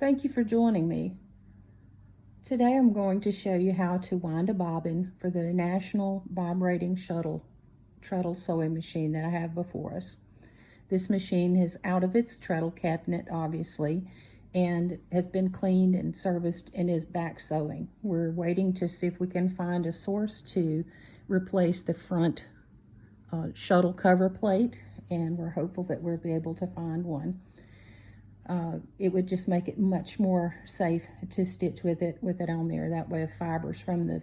Thank you for joining me. Today I'm going to show you how to wind a bobbin for the National Vibrating Shuttle Treadle sewing machine that I have before us. This machine is out of its treadle cabinet, obviously, and has been cleaned and serviced and is back sewing. We're waiting to see if we can find a source to replace the front shuttle cover plate, and we're hopeful that we'll be able to find one. It would just make it much more safe to stitch with it on there. That way if fibers from the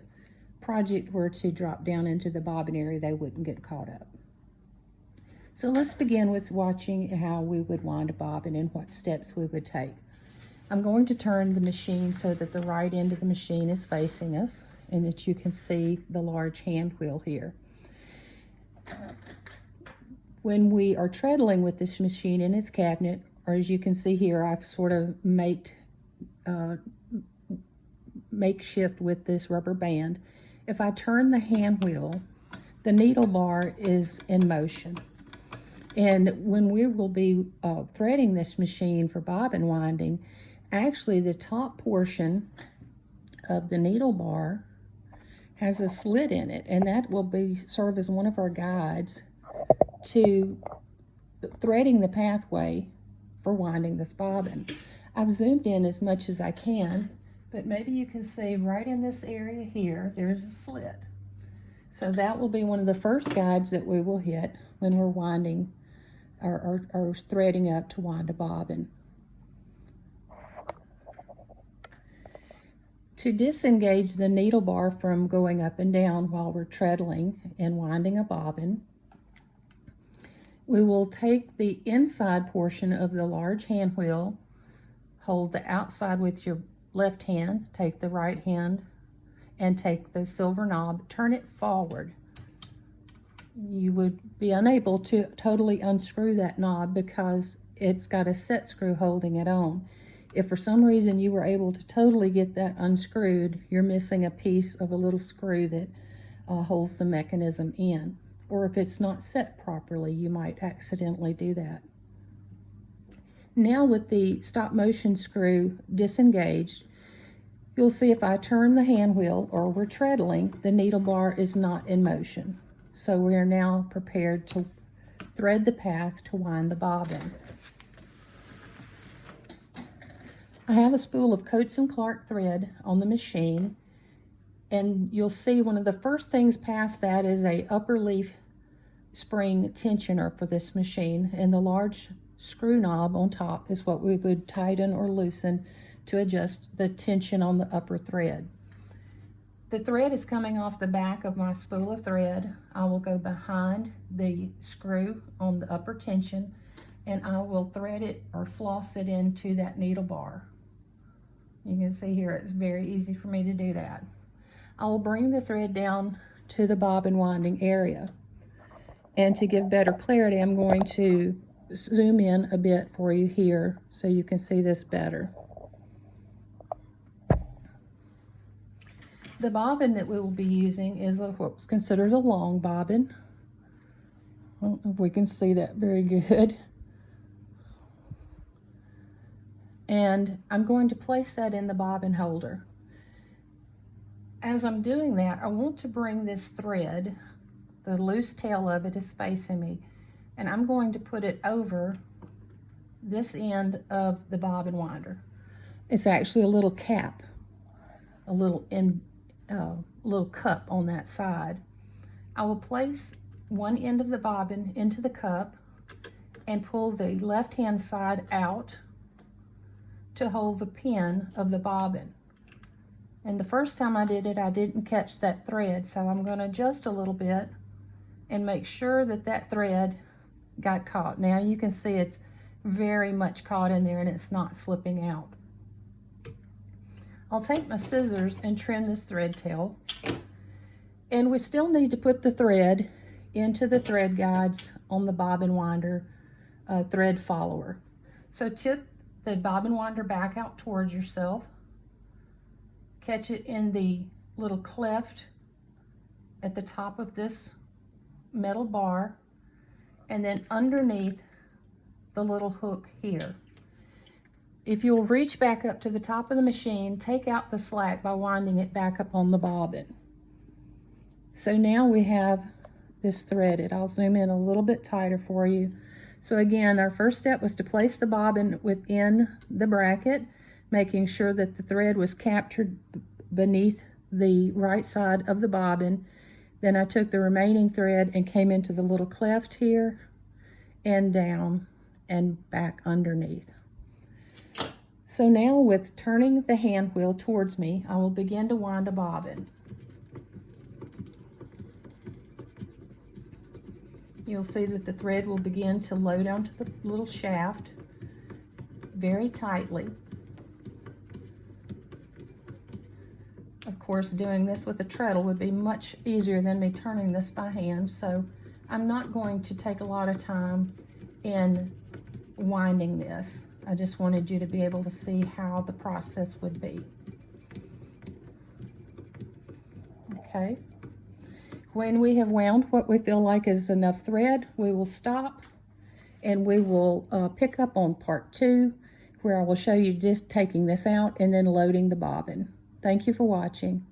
project were to drop down into the bobbin area, they wouldn't get caught up. So let's begin with watching how we would wind a bobbin and what steps we would take. I'm going to turn the machine so that the right end of the machine is facing us and that you can see the large hand wheel here. When we are treadling with this machine in its cabinet, or as you can see here, I've sort of makeshift with this rubber band. If I turn the hand wheel, the needle bar is in motion. And when we will be threading this machine for bobbin winding, actually the top portion of the needle bar has a slit in it, and that will serve as one of our guides to threading the pathway for winding this bobbin. I've zoomed in as much as I can, but maybe you can see right in this area here, there's a slit. So that will be one of the first guides that we will hit when we're winding or threading up to wind a bobbin. To disengage the needle bar from going up and down while we're treadling and winding a bobbin, we will take the inside portion of the large hand wheel, hold the outside with your left hand, take the right hand, and take the silver knob, turn it forward. You would be unable to totally unscrew that knob because it's got a set screw holding it on. If for some reason you were able to totally get that unscrewed, you're missing a piece of a little screw that holds the mechanism in. Or if it's not set properly, you might accidentally do that. Now with the stop motion screw disengaged, you'll see if I turn the hand wheel or we're treadling, the needle bar is not in motion. So we are now prepared to thread the path to wind the bobbin. I have a spool of Coats & Clark thread on the machine, and you'll see one of the first things past that is a upper leaf spring tensioner for this machine, and the large screw knob on top is what we would tighten or loosen to adjust the tension on the upper thread. The thread is coming off the back of my spool of thread. I will go behind the screw on the upper tension, and I will thread it or floss it into that needle bar. You can see here it's very easy for me to do that. I will bring the thread down to the bobbin winding area. And to give better clarity, I'm going to zoom in a bit for you here so you can see this better. The bobbin that we will be using is what's considered a long bobbin. I don't know if we can see that very good. And I'm going to place that in the bobbin holder. As I'm doing that, I want to bring this thread, the loose tail of it is facing me, and I'm going to put it over this end of the bobbin winder. It's actually a little cap, a little cup on that side. I will place one end of the bobbin into the cup and pull the left-hand side out to hold the pin of the bobbin. And the first time I did it, I didn't catch that thread, so I'm going to adjust a little bit and make sure that that thread got caught. Now you can see it's very much caught in there and it's not slipping out. I'll take my scissors and trim this thread tail. And we still need to put the thread into the thread guides on the bobbin winder thread follower. So tip the bobbin winder back out towards yourself. Catch it in the little cleft at the top of this metal bar, and then underneath the little hook here. if you'll reach back up to the top of the machine, take out the slack by winding it back up on the bobbin. So now we have this threaded. I'll zoom in a little bit tighter for you. So again, our first step was to place the bobbin within the bracket, making sure that the thread was captured beneath the right side of the bobbin. Then I took the remaining thread and came into the little cleft here and down and back underneath. So now with turning the hand wheel towards me, I will begin to wind a bobbin. You'll see that the thread will begin to load onto the little shaft very tightly. Of course, doing this with a treadle would be much easier than me turning this by hand, so I'm not going to take a lot of time in winding this. I just wanted you to be able to see how the process would be. Okay. When we have wound what we feel like is enough thread, we will stop and we will pick up on part 2, where I will show you just taking this out and then loading the bobbin. Thank you for watching.